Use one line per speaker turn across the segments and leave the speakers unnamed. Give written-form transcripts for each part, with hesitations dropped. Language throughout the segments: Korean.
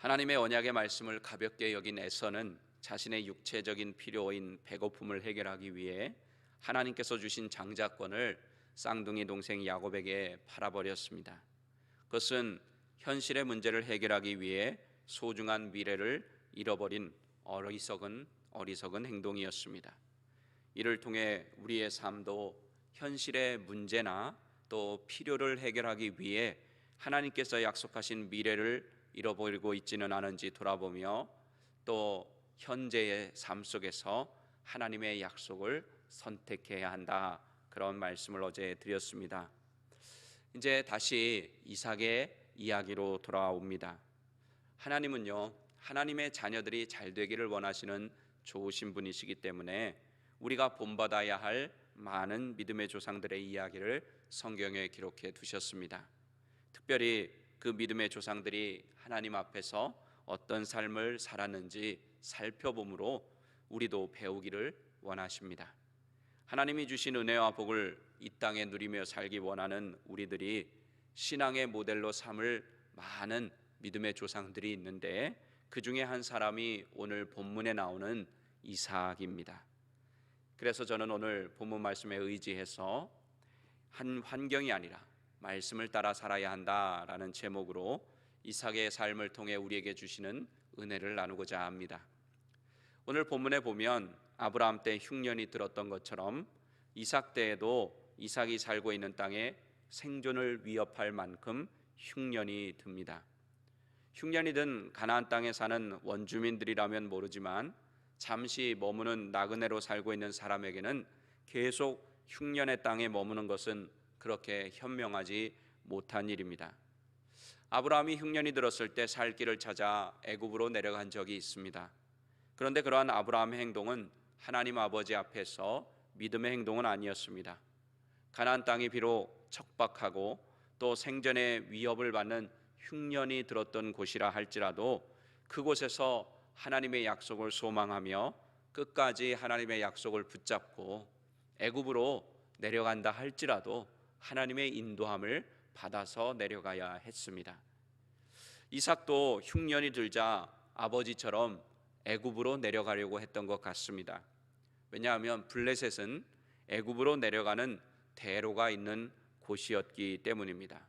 하나님의 언약의 말씀을 가볍게 여긴 에서는 자신의 육체적인 필요인 배고픔을 해결하기 위해 하나님께서 주신 장자권을 쌍둥이 동생 야곱에게 팔아버렸습니다. 그것은 현실의 문제를 해결하기 위해 소중한 미래를 잃어버린 어리석은 행동이었습니다. 이를 통해 우리의 삶도 현실의 문제나 또 필요를 해결하기 위해 하나님께서 약속하신 미래를 잃어버리고 있지는 않은지 돌아보며 또 현재의 삶 속에서 하나님의 약속을 선택해야 한다, 그런 말씀을 어제 드렸습니다. 이제 다시 이삭의 이야기로 돌아옵니다. 하나님은요, 하나님의 자녀들이 잘 되기를 원하시는 좋으신 분이시기 때문에 우리가 본받아야 할 많은 믿음의 조상들의 이야기를 성경에 기록해 두셨습니다. 특별히 그 믿음의 조상들이 하나님 앞에서 어떤 삶을 살았는지 살펴보므로 우리도 배우기를 원하십니다. 하나님이 주신 은혜와 복을 이 땅에 누리며 살기 원하는 우리들이 신앙의 모델로 삼을 많은 믿음의 조상들이 있는데, 그 중에 한 사람이 오늘 본문에 나오는 이삭입니다. 그래서 저는 오늘 본문 말씀에 의지해서 한 환경이 아니라 말씀을 따라 살아야 한다라는 제목으로 이삭의 삶을 통해 우리에게 주시는 은혜를 나누고자 합니다. 오늘 본문에 보면 아브라함 때 흉년이 들었던 것처럼 이삭 때에도 이삭이 살고 있는 땅에 생존을 위협할 만큼 흉년이 듭니다. 흉년이 든 가나안 땅에 사는 원주민들이라면 모르지만 잠시 머무는 나그네로 살고 있는 사람에게는 계속 흉년의 땅에 머무는 것은 그렇게 현명하지 못한 일입니다. 아브라함이 흉년이 들었을 때 살 길을 찾아 애굽으로 내려간 적이 있습니다. 그런데 그러한 아브라함의 행동은 하나님 아버지 앞에서 믿음의 행동은 아니었습니다. 가나안 땅이 비록 척박하고 또 생존의 위협을 받는 흉년이 들었던 곳이라 할지라도 그곳에서 하나님의 약속을 소망하며 끝까지 하나님의 약속을 붙잡고 애굽으로 내려간다 할지라도 하나님의 인도함을 받아서 내려가야 했습니다. 이삭도 흉년이 들자 아버지처럼 애굽으로 내려가려고 했던 것 같습니다. 왜냐하면 블레셋은 애굽으로 내려가는 대로가 있는 곳이었기 때문입니다.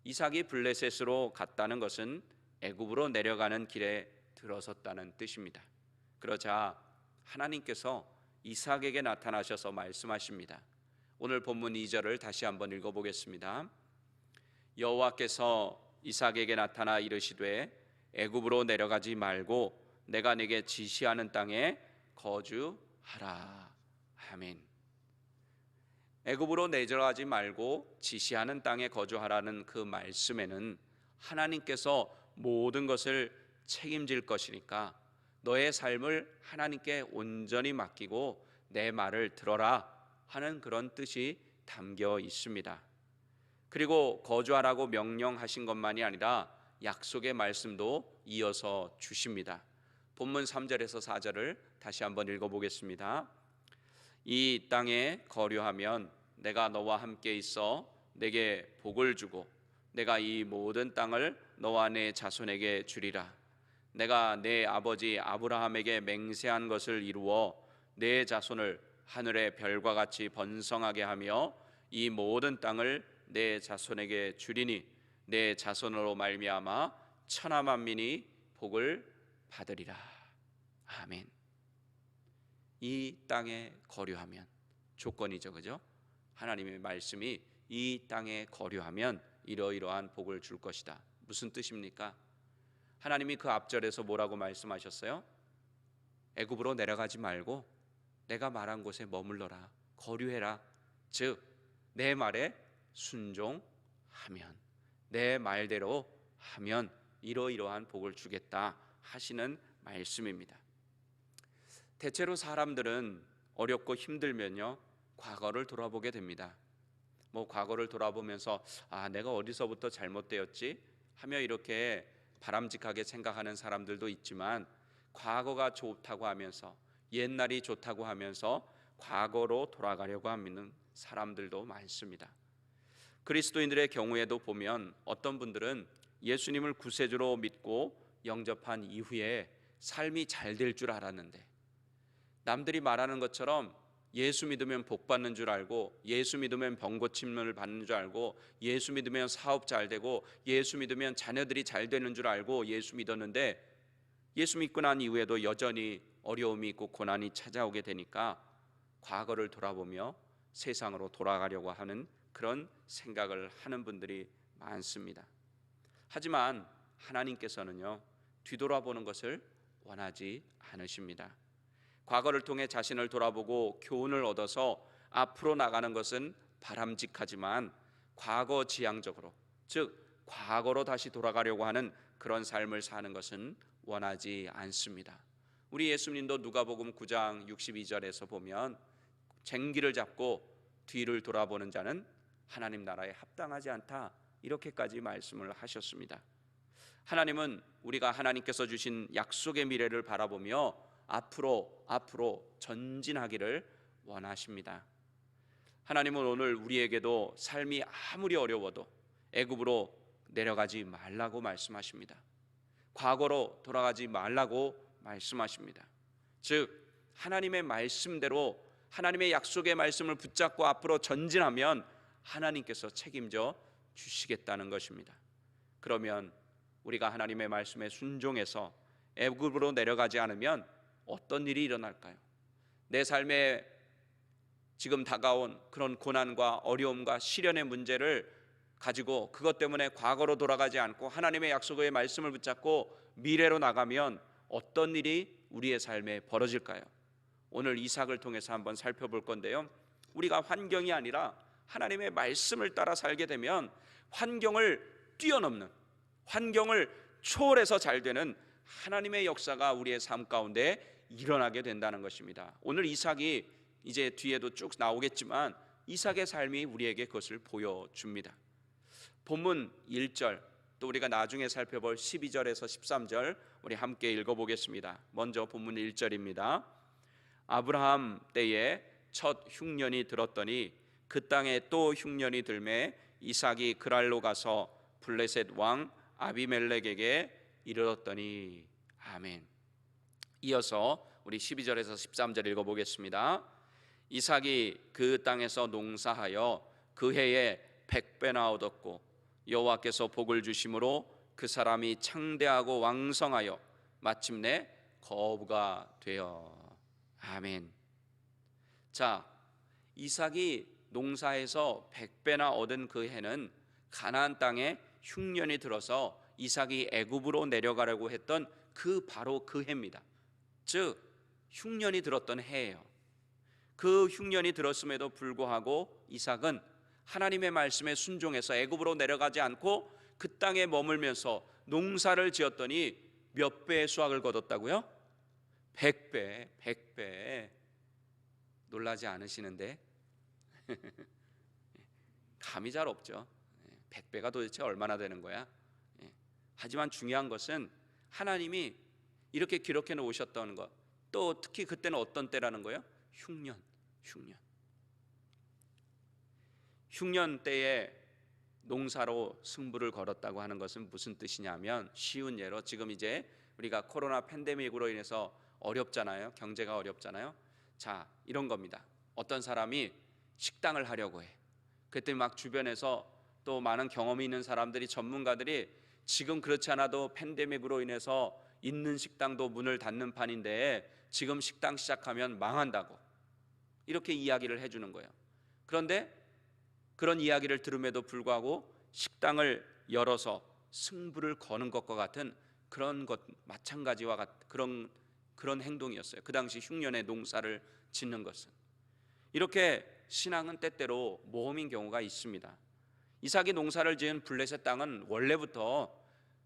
이삭이 블레셋으로 갔다는 것은 애굽으로 내려가는 길에 들어섰다는 뜻입니다. 그러자 하나님께서 이삭에게 나타나셔서 말씀하십니다. 오늘 본문 2절을 다시 한번 읽어보겠습니다. 여호와께서 이삭에게 나타나 이르시되 애굽으로 내려가지 말고 내가 네게 지시하는 땅에 거주하라. 아멘. 애굽으로 내려가지 말고 지시하는 땅에 거주하라는 그 말씀에는 하나님께서 모든 것을 책임질 것이니까 너의 삶을 하나님께 온전히 맡기고 내 말을 들어라 하는 그런 뜻이 담겨 있습니다. 그리고 거주하라고 명령하신 것만이 아니라 약속의 말씀도 이어서 주십니다. 본문 3절에서 4절을 다시 한번 읽어보겠습니다. 이 땅에 거류하면 내가 너와 함께 있어 내게 복을 주고 내가 이 모든 땅을 너와 내 자손에게 주리라. 내가 내 아버지 아브라함에게 맹세한 것을 이루어 내 자손을 하늘의 별과 같이 번성하게 하며 이 모든 땅을 내 자손에게 주리니 내 자손으로 말미암아 천하 만민이 복을 받으리라. 아멘. 이 땅에 거류하면 조건이죠, 그죠? 하나님의 말씀이 이 땅에 거류하면 이러이러한 복을 줄 것이다. 무슨 뜻입니까? 하나님이 그 앞절에서 뭐라고 말씀하셨어요? 애굽으로 내려가지 말고 내가 말한 곳에 머물러라, 거류해라. 즉 내 말에 순종하면, 내 말대로 하면 이러이러한 복을 주겠다 하시는 말씀입니다. 대체로 사람들은 어렵고 힘들면요 과거를 돌아보게 됩니다. 과거를 돌아보면서 내가 어디서부터 잘못되었지 하며 이렇게 바람직하게 생각하는 사람들도 있지만, 과거가 좋다고 하면서 옛날이 좋다고 하면서 과거로 돌아가려고 하는 사람들도 많습니다. 그리스도인들의 경우에도 보면 어떤 분들은 예수님을 구세주로 믿고 영접한 이후에 삶이 잘 될 줄 알았는데, 남들이 말하는 것처럼 예수 믿으면 복 받는 줄 알고, 예수 믿으면 병 고침을 받는 줄 알고, 예수 믿으면 사업 잘 되고, 예수 믿으면 자녀들이 잘 되는 줄 알고 예수 믿었는데, 예수 믿고 난 이후에도 여전히 어려움이 있고 고난이 찾아오게 되니까 과거를 돌아보며 세상으로 돌아가려고 하는 그런 생각을 하는 분들이 많습니다. 하지만 하나님께서는요, 뒤돌아보는 것을 원하지 않으십니다. 과거를 통해 자신을 돌아보고 교훈을 얻어서 앞으로 나가는 것은 바람직하지만, 과거 지향적으로, 즉 과거로 다시 돌아가려고 하는 그런 삶을 사는 것은 원하지 않습니다. 우리 예수님도 누가복음 9장 62절에서 보면, 쟁기를 잡고 뒤를 돌아보는 자는 하나님 나라에 합당하지 않다, 이렇게까지 말씀을 하셨습니다. 하나님은 우리가 하나님께서 주신 약속의 미래를 바라보며 앞으로 전진하기를 원하십니다. 하나님은 오늘 우리에게도 삶이 아무리 어려워도 애굽으로 내려가지 말라고 말씀하십니다. 과거로 돌아가지 말라고 말씀하십니다. 즉 하나님의 말씀대로, 하나님의 약속의 말씀을 붙잡고 앞으로 전진하면 하나님께서 책임져 주시겠다는 것입니다. 그러면 우리가 하나님의 말씀에 순종해서 애굽으로 내려가지 않으면 어떤 일이 일어날까요? 내 삶에 지금 다가온 그런 고난과 어려움과 시련의 문제를 가지고 그것 때문에 과거로 돌아가지 않고 하나님의 약속의 말씀을 붙잡고 미래로 나가면 어떤 일이 우리의 삶에 벌어질까요? 오늘 이삭을 통해서 한번 살펴볼 건데요, 우리가 환경이 아니라 하나님의 말씀을 따라 살게 되면 환경을 뛰어넘는, 환경을 초월해서 잘 되는 하나님의 역사가 우리의 삶 가운데 일어나게 된다는 것입니다. 오늘 이삭이 이제 뒤에도 쭉 나오겠지만 이삭의 삶이 우리에게 그것을 보여줍니다. 본문 1절, 또 우리가 나중에 살펴볼 12절에서 13절 우리 함께 읽어보겠습니다. 먼저 본문 1절입니다. 아브라함 때에 첫 흉년이 들었더니 그 땅에 또 흉년이 들매 이삭이 그랄로 가서 블레셋 왕 아비멜렉에게 이르렀더니. 아멘. 이어서 우리 12절에서 13절 읽어보겠습니다. 이삭이 그 땅에서 농사하여 그 해에 100배나 얻었고 여호와께서 복을 주심으로 그 사람이 창대하고 왕성하여 마침내 거부가 되어. 아멘. 자, 이삭이 농사해서 100배나 얻은 그 해는 가나안 땅에 흉년이 들어서 이삭이 애굽으로 내려가려고 했던 바로 그 해입니다. 즉 흉년이 들었던 해예요. 그 흉년이 들었음에도 불구하고 이삭은 하나님의 말씀에 순종해서 애굽으로 내려가지 않고 그 땅에 머물면서 농사를 지었더니 몇 배의 수확을 거뒀다고요? 100배. 놀라지 않으시는데? 감이 잘 없죠. 100배가 도대체 얼마나 되는 거야? 하지만 중요한 것은 하나님이 이렇게 기록해 놓으셨다는 것, 또 특히 그때는 어떤 때라는 거예요? 흉년 때에 농사로 승부를 걸었다고 하는 것은 무슨 뜻이냐면, 쉬운 예로 지금 이제 우리가 코로나 팬데믹으로 인해서 어렵잖아요. 경제가 어렵잖아요. 자, 이런 겁니다. 어떤 사람이 식당을 하려고 해. 그때 막 주변에서 또 많은 경험이 있는 사람들이, 전문가들이 지금 그렇지 않아도 팬데믹으로 인해서 있는 식당도 문을 닫는 판인데 지금 식당 시작하면 망한다고 이렇게 이야기를 해주는 거예요. 그런데 그런 이야기를 들음에도 불구하고 식당을 열어서 승부를 거는 것과 같은 그런 것, 마찬가지와 같은 그런 행동이었어요. 그 당시 흉년에 농사를 짓는 것은. 이렇게 신앙은 때때로 모험인 경우가 있습니다. 이삭이 농사를 지은 블레셋 땅은 원래부터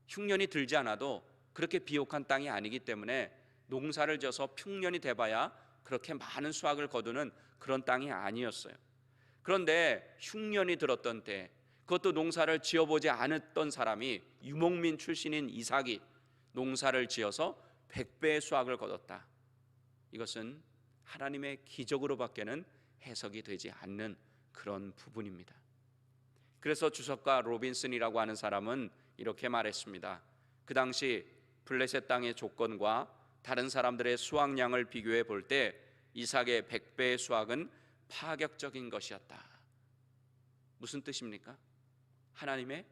흉년이 들지 않아도 그렇게 비옥한 땅이 아니기 때문에 농사를 지어서 흉년이 돼봐야 그렇게 많은 수확을 거두는 그런 땅이 아니었어요. 그런데 흉년이 들었던 때, 그것도 농사를 지어보지 않았던 사람이, 유목민 출신인 이삭이 농사를 지어서 100배의 수확을 거뒀다. 이것은 하나님의 기적으로밖에는 해석이 되지 않는 그런 부분입니다. 그래서 주석가 로빈슨이라고 하는 사람은 이렇게 말했습니다. 그 당시 블레셋 땅의 조건과 다른 사람들의 수확량을 비교해 볼 때 이삭의 100배의 수확은 파격적인 것이었다. 무슨 뜻입니까? 하나님의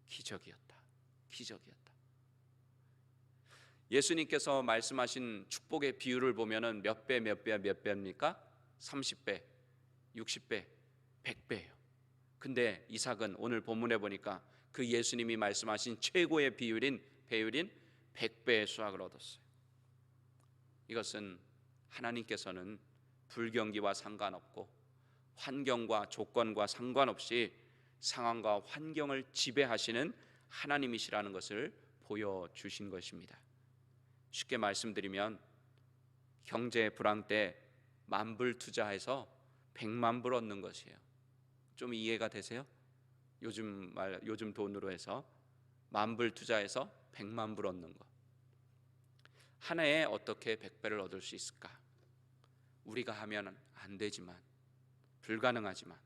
기적이었다. 기적이었다. 예수님께서 말씀하신 축복의 비율을 보면은 몇 배입니까? 30배, 60배, 100배예요. 근데 이삭은 오늘 본문에 보니까 그 예수님이 말씀하신 최고의 배율인 100배의 수확을 얻었어요. 이것은 하나님께서는 불경기와 상관없고 환경과 조건과 상관없이 상황과 환경을 지배하시는 하나님이시라는 것을 보여주신 것입니다. 쉽게 말씀드리면 경제 불황 때 10,000불 투자해서 100,000,000불 얻는 것이에요. 좀 이해가 되세요? 요즘 돈으로 해서 10,000불 투자해서 100,000,000불 얻는 것. 한 해에 어떻게 100배를 얻을 수 있을까? 우리가 하면 안 되지만, 불가능하지만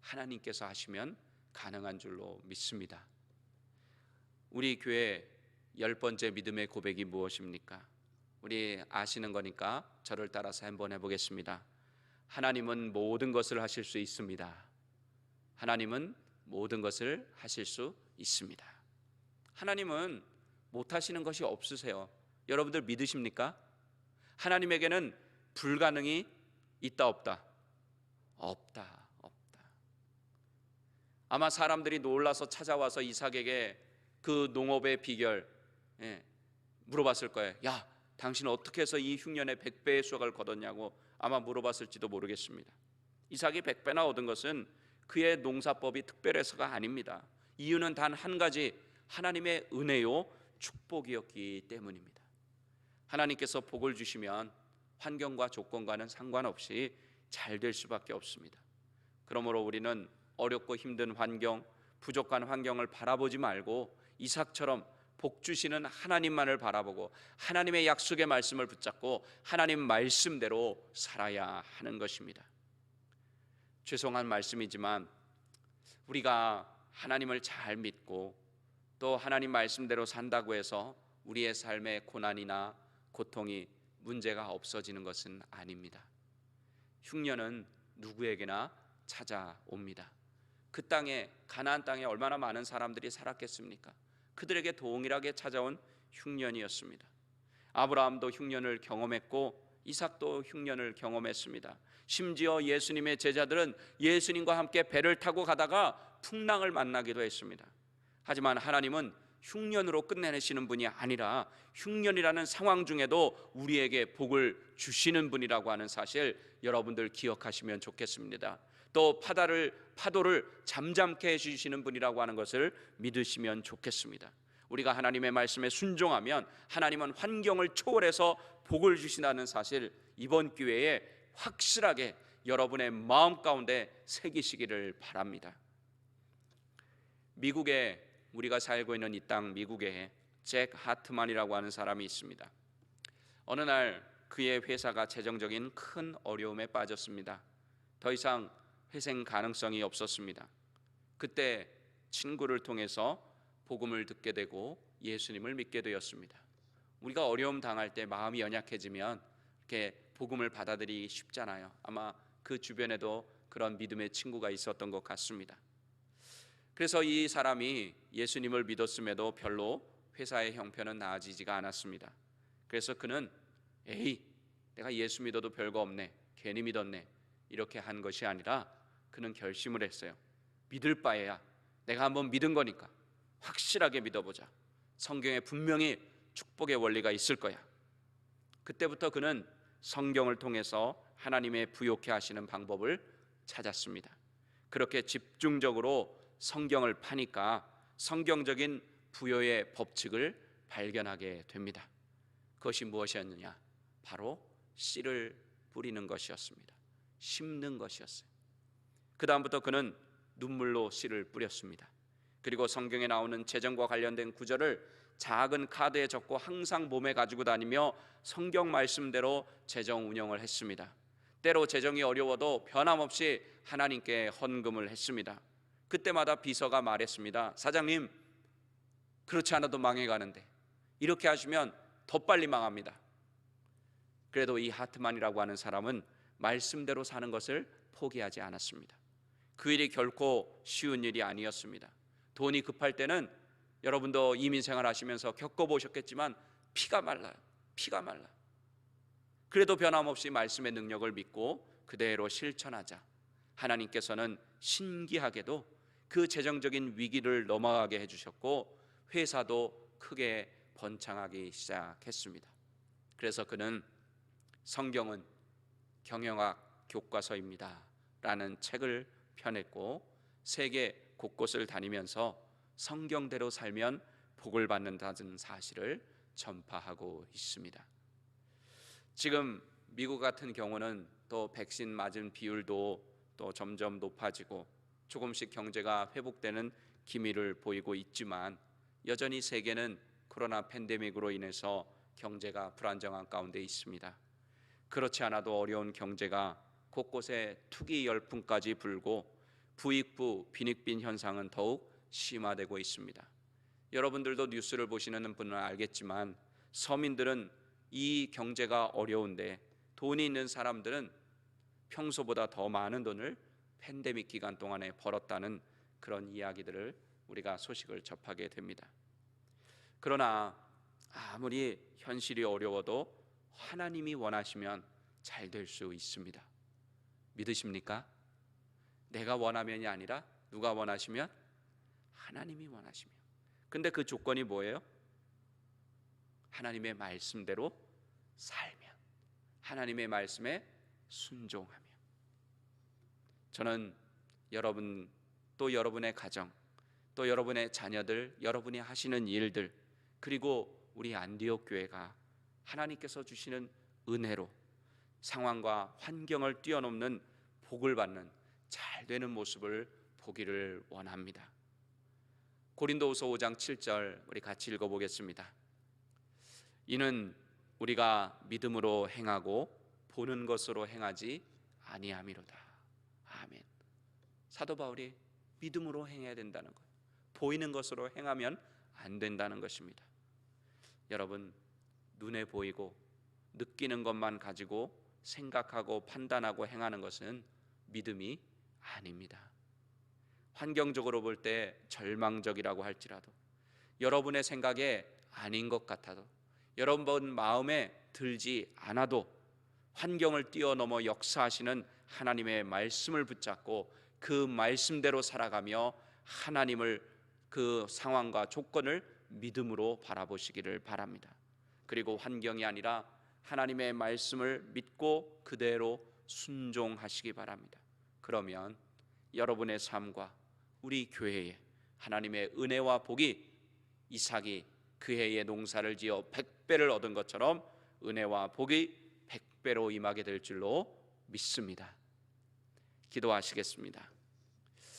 하나님께서 하시면 가능한 줄로 믿습니다. 우리 교회 10번째 믿음의 고백이 무엇입니까? 우리 아시는 거니까 저를 따라서 한번 해보겠습니다. 하나님은 모든 것을 하실 수 있습니다. 하나님은 모든 것을 하실 수 있습니다. 하나님은 못하시는 것이 없으세요. 여러분들 믿으십니까? 하나님에게는 불가능이 있다 없다? 없다. 아마 사람들이 놀라서 찾아와서 이삭에게 그 농업의 비결 물어봤을 거예요. 야, 당신 어떻게 해서 이 흉년에 100배의 수확을 거뒀냐고 아마 물어봤을지도 모르겠습니다. 이삭이 100배나 얻은 것은 그의 농사법이 특별해서가 아닙니다. 이유는 단 한 가지, 하나님의 은혜요 축복이었기 때문입니다. 하나님께서 복을 주시면 환경과 조건과는 상관없이 잘 될 수밖에 없습니다. 그러므로 우리는 어렵고 힘든 환경, 부족한 환경을 바라보지 말고 이삭처럼 복 주시는 하나님만을 바라보고 하나님의 약속의 말씀을 붙잡고 하나님 말씀대로 살아야 하는 것입니다. 죄송한 말씀이지만 우리가 하나님을 잘 믿고 또 하나님 말씀대로 산다고 해서 우리의 삶의 고난이나 고통이 문제가 없어지는 것은 아닙니다. 흉년은 누구에게나 찾아옵니다. 그 땅에, 가나안 땅에 얼마나 많은 사람들이 살았겠습니까? 그들에게 동일하게 찾아온 흉년이었습니다. 아브라함도 흉년을 경험했고 이삭도 흉년을 경험했습니다. 심지어 예수님의 제자들은 예수님과 함께 배를 타고 가다가 풍랑을 만나기도 했습니다. 하지만 하나님은 흉년으로 끝내시는 분이 아니라 흉년이라는 상황 중에도 우리에게 복을 주시는 분이라고 하는 사실 여러분들 기억하시면 좋겠습니다. 또 파도를 잠잠케 해주시는 분이라고 하는 것을 믿으시면 좋겠습니다. 우리가 하나님의 말씀에 순종하면 하나님은 환경을 초월해서 복을 주신다는 사실 이번 기회에 확실하게 여러분의 마음 가운데 새기시기를 바랍니다. 미국에, 우리가 살고 있는 이 땅 미국에 잭 하트만이라고 하는 사람이 있습니다. 어느 날 그의 회사가 재정적인 큰 어려움에 빠졌습니다. 더 이상 회생 가능성이 없었습니다. 그때 친구를 통해서 복음을 듣게 되고 예수님을 믿게 되었습니다. 우리가 어려움 당할 때 마음이 연약해지면 이렇게 복음을 받아들이기 쉽잖아요. 아마 그 주변에도 그런 믿음의 친구가 있었던 것 같습니다. 그래서 이 사람이 예수님을 믿었음에도 별로 회사의 형편은 나아지지가 않았습니다. 그래서 그는 내가 예수 믿어도 별거 없네, 괜히 믿었네, 이렇게 한 것이 아니라 그는 결심을 했어요. 믿을 바에야 내가 한번 믿은 거니까 확실하게 믿어보자. 성경에 분명히 축복의 원리가 있을 거야. 그때부터 그는 성경을 통해서 하나님의 부욕해 하시는 방법을 찾았습니다. 그렇게 집중적으로 성경을 파니까 성경적인 부여의 법칙을 발견하게 됩니다. 그것이 무엇이었느냐? 바로 씨를 뿌리는 것이었습니다. 심는 것이었어요. 그 다음부터 그는 눈물로 씨를 뿌렸습니다. 그리고 성경에 나오는 재정과 관련된 구절을 작은 카드에 적고 항상 몸에 가지고 다니며 성경 말씀대로 재정 운영을 했습니다. 때로 재정이 어려워도 변함없이 하나님께 헌금을 했습니다. 그때마다 비서가 말했습니다. 사장님, 그렇지 않아도 망해가는데 이렇게 하시면 더 빨리 망합니다. 그래도 이 하트만이라고 하는 사람은 말씀대로 사는 것을 포기하지 않았습니다. 그 일이 결코 쉬운 일이 아니었습니다. 돈이 급할 때는 여러분도 이민생활 하시면서 겪어보셨겠지만 피가 말라요. 피가 말라요. 그래도 변함없이 말씀의 능력을 믿고 그대로 실천하자 하나님께서는 신기하게도 그 재정적인 위기를 넘어가게 해주셨고 회사도 크게 번창하기 시작했습니다. 그래서 그는 성경은 경영학 교과서입니다 라는 책을 펴냈고 세계 곳곳을 다니면서 성경대로 살면 복을 받는다는 사실을 전파하고 있습니다. 지금 미국 같은 경우는 또 백신 맞은 비율도 또 점점 높아지고 조금씩 경제가 회복되는 기미를 보이고 있지만 여전히 세계는 코로나 팬데믹으로 인해서 경제가 불안정한 가운데 있습니다. 그렇지 않아도 어려운 경제가 곳곳에 투기 열풍까지 불고 부익부 빈익빈 현상은 더욱 심화되고 있습니다. 여러분들도 뉴스를 보시는 분은 알겠지만 서민들은 이 경제가 어려운데 돈이 있는 사람들은 평소보다 더 많은 돈을 팬데믹 기간 동안에 벌었다는 그런 이야기들을 우리가 소식을 접하게 됩니다. 그러나 아무리 현실이 어려워도 하나님이 원하시면 잘 될 수 있습니다. 믿으십니까? 내가 원하면이 아니라 누가 원하시면? 하나님이 원하시면. 근데 그 조건이 뭐예요? 하나님의 말씀대로 살면, 하나님의 말씀에 순종하며. 저는 여러분, 또 여러분의 가정, 또 여러분의 자녀들, 여러분이 하시는 일들, 그리고 우리 안디옥 교회가 하나님께서 주시는 은혜로 상황과 환경을 뛰어넘는 복을 받는 잘 되는 모습을 보기를 원합니다. 고린도후서 5장 7절 우리 같이 읽어보겠습니다. 이는 우리가 믿음으로 행하고 보는 것으로 행하지 아니함이로다. 아멘. 사도 바울이 믿음으로 행해야 된다는 거예요. 보이는 것으로 행하면 안 된다는 것입니다. 여러분, 눈에 보이고 느끼는 것만 가지고 생각하고 판단하고 행하는 것은 믿음이 아닙니다. 환경적으로 볼 때 절망적이라고 할지라도, 여러분의 생각에 아닌 것 같아도, 여러분 마음에 들지 않아도 환경을 뛰어넘어 역사하시는 하나님의 말씀을 붙잡고 그 말씀대로 살아가며 하나님을, 그 상황과 조건을 믿음으로 바라보시기를 바랍니다. 그리고 환경이 아니라 하나님의 말씀을 믿고 그대로 순종하시기 바랍니다. 그러면 여러분의 삶과 우리 교회에 하나님의 은혜와 복이 이삭이 그 해에 농사를 지어 100배를 얻은 것처럼 은혜와 복이 100배로 임하게 될 줄로 믿습니다. 기도하시겠습니다.